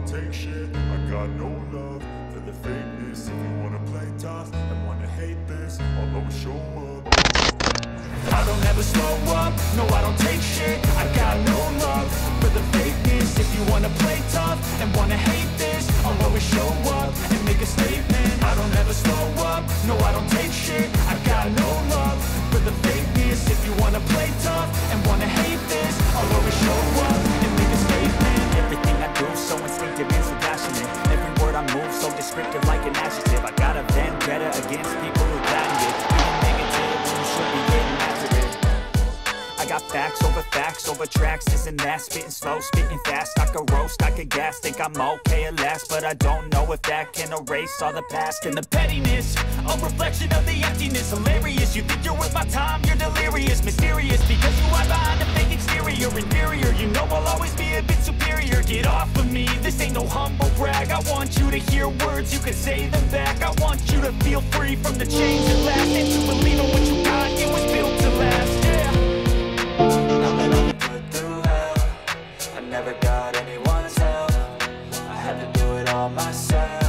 take shit. I got no love for the fakeness. If you wanna play tough and wanna hate this, I'll always show up. I don't ever slow up, no I don't take shit. I got no love for the fakeness. If you wanna play tough and wanna hate this, I'll always show up and make a statement. I don't ever slow up, no I don't take shit. I got no love for the fakeness. If you wanna play tough and wanna hate this, I'll always show up and make a statement. Everything I do so instinctive and so passionate. Every word I move so descriptive like an adjective. I got a vendetta against people who patent it. Being negative when you should be getting after it. I got facts over tracks, this and that. Spitting slow, spitting fast. I could roast, I could gas. Think I'm okay at last, but I don't know if that can erase all the past. And the pettiness, a reflection of the emptiness. Hilarious, you think you're worth my time, you're delirious. Mysterious, because you hide behind a fake exterior. Inferior, you know I'll always be a bit superior. Get off of me, this ain't no humble brag. I want you to hear words, you can say them back. I want you to feel free from the chains that last, and to believe in what you got, it was built to last, yeah. Now that I've been put through hell, I never got anyone's help. I had to do it all myself.